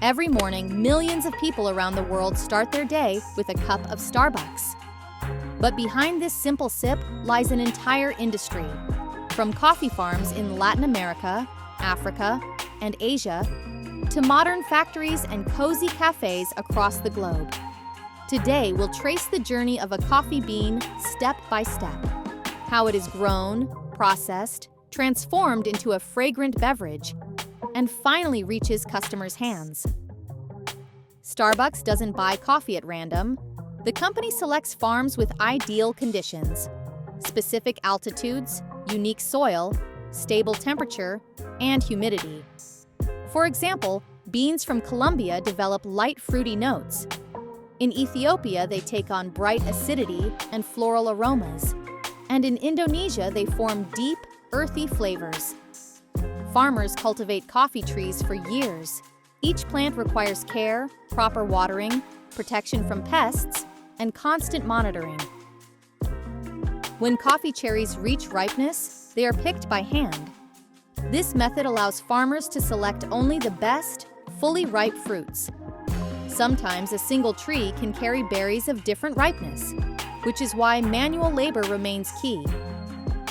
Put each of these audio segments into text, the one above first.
Every morning, millions of people around the world start their day with a cup of Starbucks. But behind this simple sip lies an entire industry. From coffee farms in Latin America, Africa, and Asia, to modern factories and cozy cafes across the globe. Today, we'll trace the journey of a coffee bean step by step. How it is grown, processed, transformed into a fragrant beverage, and finally reaches customers' hands. Starbucks doesn't buy coffee at random. The company selects farms with ideal conditions: specific altitudes, unique soil, stable temperature, and humidity. For example, beans from Colombia develop light fruity notes. In Ethiopia, they take on bright acidity and floral aromas. And in Indonesia, they form deep, earthy flavors. Farmers cultivate coffee trees for years. Each plant requires care, proper watering, protection from pests, and constant monitoring. When coffee cherries reach ripeness, they are picked by hand. This method allows farmers to select only the best, fully ripe fruits. Sometimes a single tree can carry berries of different ripeness, which is why manual labor remains key.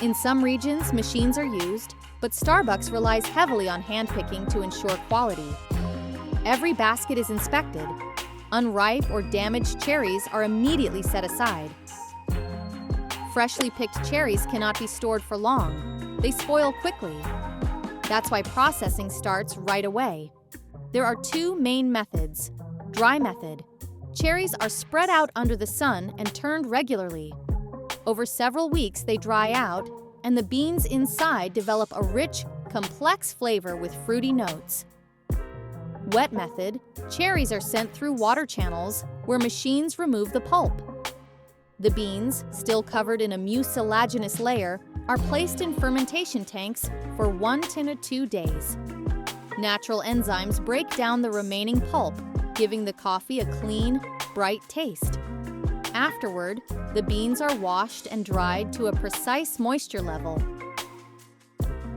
In some regions, machines are used, but Starbucks relies heavily on handpicking to ensure quality. Every basket is inspected. Unripe or damaged cherries are immediately set aside. Freshly picked cherries cannot be stored for long. They spoil quickly. That's why processing starts right away. There are two main methods. Dry method. Cherries are spread out under the sun and turned regularly. Over several weeks, they dry out, and the beans inside develop a rich, complex flavor with fruity notes. Wet method. Cherries are sent through water channels where machines remove the pulp. The beans, still covered in a mucilaginous layer, are placed in fermentation tanks for 1 to 2 days. Natural enzymes break down the remaining pulp, giving the coffee a clean, bright taste. Afterward, the beans are washed and dried to a precise moisture level.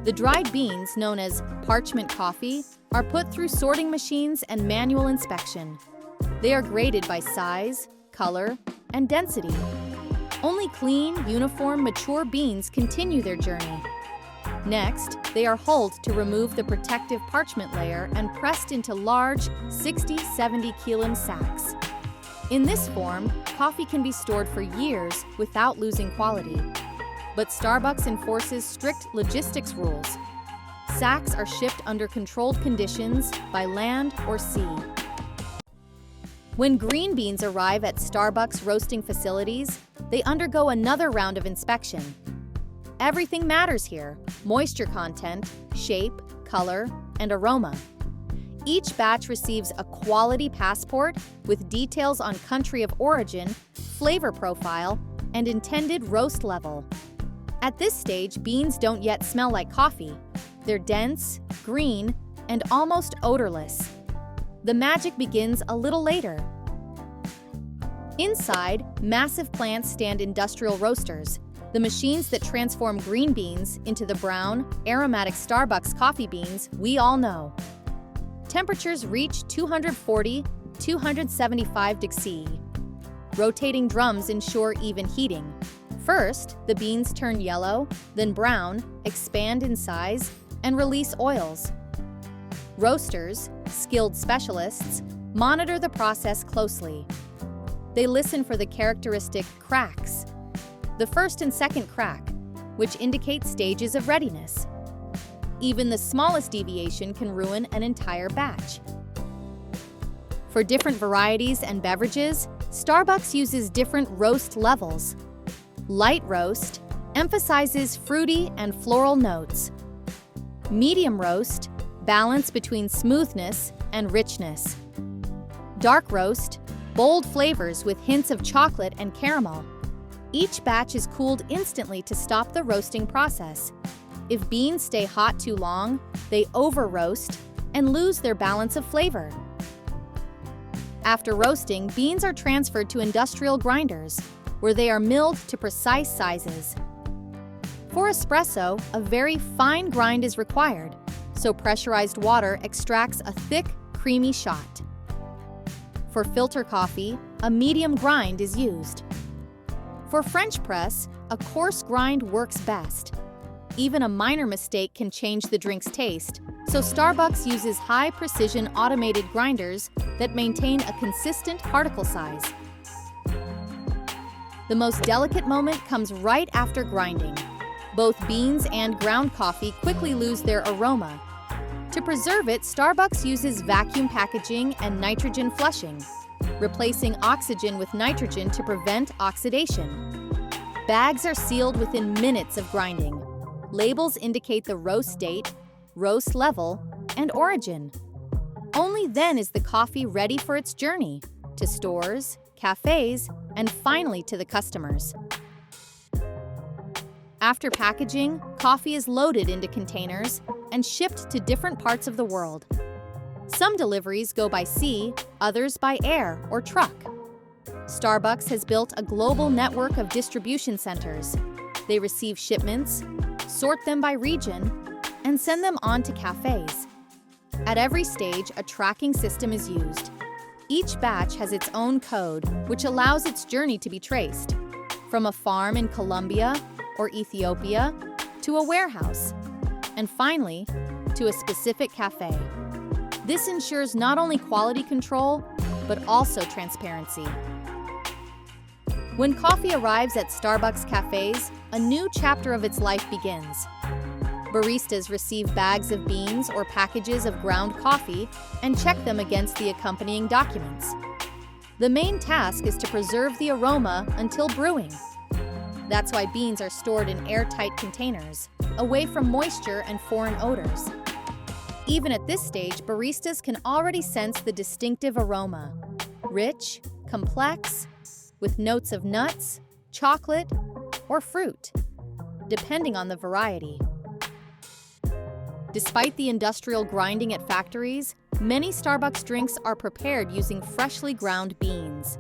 The dried beans, known as parchment coffee, are put through sorting machines and manual inspection. They are graded by size, color, and density. Only clean, uniform, mature beans continue their journey. Next, they are hulled to remove the protective parchment layer and pressed into large 60-70 kilo sacks. In this form, coffee can be stored for years without losing quality. But Starbucks enforces strict logistics rules. Sacks are shipped under controlled conditions by land or sea. When green beans arrive at Starbucks roasting facilities, they undergo another round of inspection. Everything matters here: moisture content, shape, color, and aroma. Each batch receives a quality passport with details on country of origin, flavor profile, and intended roast level. At this stage, beans don't yet smell like coffee. They're dense, green, and almost odorless. The magic begins a little later. Inside, massive plants stand industrial roasters, the machines that transform green beans into the brown, aromatic Starbucks coffee beans we all know. Temperatures reach 240–275 degrees C. Rotating drums ensure even heating. First, the beans turn yellow, then brown, expand in size, and release oils. Roasters, skilled specialists, monitor the process closely. They listen for the characteristic cracks, the first and second crack, which indicate stages of readiness. Even the smallest deviation can ruin an entire batch. For different varieties and beverages, Starbucks uses different roast levels. Light roast emphasizes fruity and floral notes. Medium roast, balance between smoothness and richness. Dark roast, bold flavors with hints of chocolate and caramel. Each batch is cooled instantly to stop the roasting process. If beans stay hot too long, they over-roast and lose their balance of flavor. After roasting, beans are transferred to industrial grinders, where they are milled to precise sizes. For espresso, a very fine grind is required, so pressurized water extracts a thick, creamy shot. For filter coffee, a medium grind is used. For French press, a coarse grind works best. Even a minor mistake can change the drink's taste, so Starbucks uses high-precision automated grinders that maintain a consistent particle size. The most delicate moment comes right after grinding. Both beans and ground coffee quickly lose their aroma. To preserve it, Starbucks uses vacuum packaging and nitrogen flushing, replacing oxygen with nitrogen to prevent oxidation. Bags are sealed within minutes of grinding. Labels indicate the roast date, roast level, and origin. Only then is the coffee ready for its journey to stores, cafes, and finally to the customers. After packaging, coffee is loaded into containers and shipped to different parts of the world. Some deliveries go by sea, others by air or truck. Starbucks has built a global network of distribution centers. They receive shipments, sort them by region, and send them on to cafes. At every stage, a tracking system is used. Each batch has its own code, which allows its journey to be traced, from a farm in Colombia or Ethiopia to a warehouse, and finally, to a specific cafe. This ensures not only quality control, but also transparency. When coffee arrives at Starbucks cafes, a new chapter of its life begins. Baristas receive bags of beans or packages of ground coffee and check them against the accompanying documents. The main task is to preserve the aroma until brewing. That's why beans are stored in airtight containers, away from moisture and foreign odors. Even at this stage, baristas can already sense the distinctive aroma. Rich, complex, with notes of nuts, chocolate, or fruit, depending on the variety. Despite the industrial grinding at factories, many Starbucks drinks are prepared using freshly ground beans.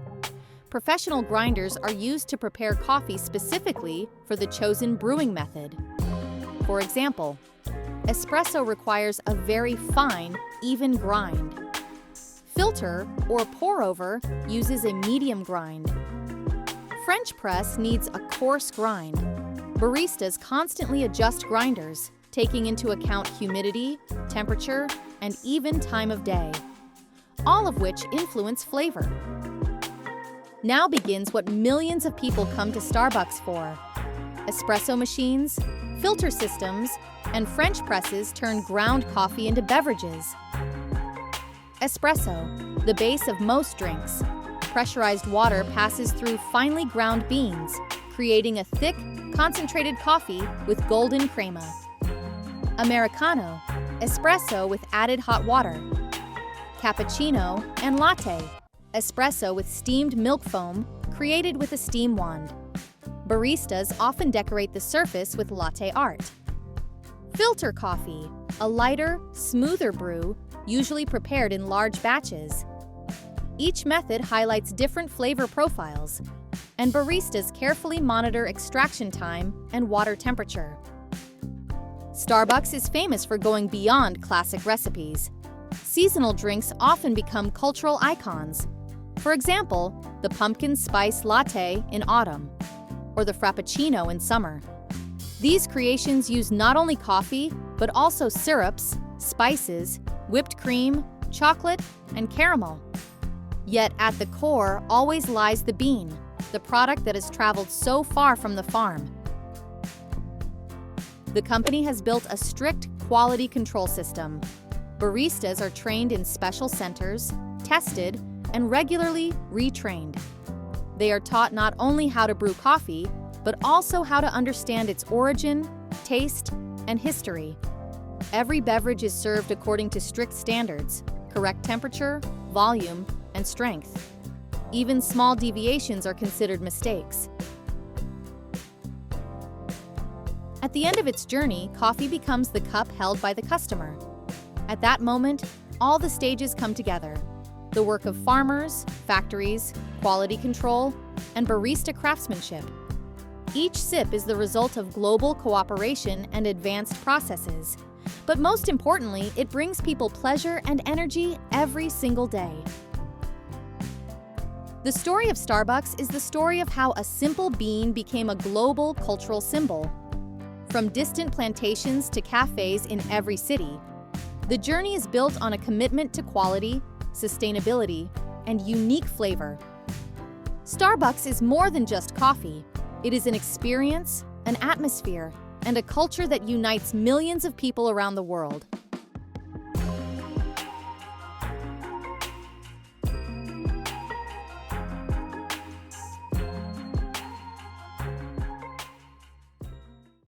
Professional grinders are used to prepare coffee specifically for the chosen brewing method. For example, espresso requires a very fine, even grind. Filter, or pour-over, uses a medium grind. French press needs a coarse grind. Baristas constantly adjust grinders, taking into account humidity, temperature, and even time of day, all of which influence flavor. Now begins what millions of people come to Starbucks for. Espresso machines, filter systems, and French presses turn ground coffee into beverages. Espresso, the base of most drinks. Pressurized water passes through finely ground beans, creating a thick, concentrated coffee with golden crema. Americano, espresso with added hot water. Cappuccino and latte, espresso with steamed milk foam created with a steam wand. Baristas often decorate the surface with latte art. Filter coffee, a lighter, smoother brew, usually prepared in large batches. Each method highlights different flavor profiles, and baristas carefully monitor extraction time and water temperature. Starbucks is famous for going beyond classic recipes. Seasonal drinks often become cultural icons. For example, the pumpkin spice latte in autumn, or the frappuccino in summer. These creations use not only coffee, but also syrups, spices, whipped cream, chocolate, and caramel. Yet at the core always lies the bean, the product that has traveled so far from the farm. The company has built a strict quality control system. Baristas are trained in special centers, tested, and regularly retrained. They are taught not only how to brew coffee, but also how to understand its origin, taste, and history. Every beverage is served according to strict standards, correct temperature, volume, and strength. Even small deviations are considered mistakes. At the end of its journey, coffee becomes the cup held by the customer. At that moment, all the stages come together. The work of farmers, factories, quality control, and barista craftsmanship. Each sip is the result of global cooperation and advanced processes. But most importantly, it brings people pleasure and energy every single day. The story of Starbucks is the story of how a simple bean became a global cultural symbol. From distant plantations to cafes in every city, the journey is built on a commitment to quality, sustainability, and unique flavor. Starbucks is more than just coffee. It is an experience, an atmosphere, and a culture that unites millions of people around the world.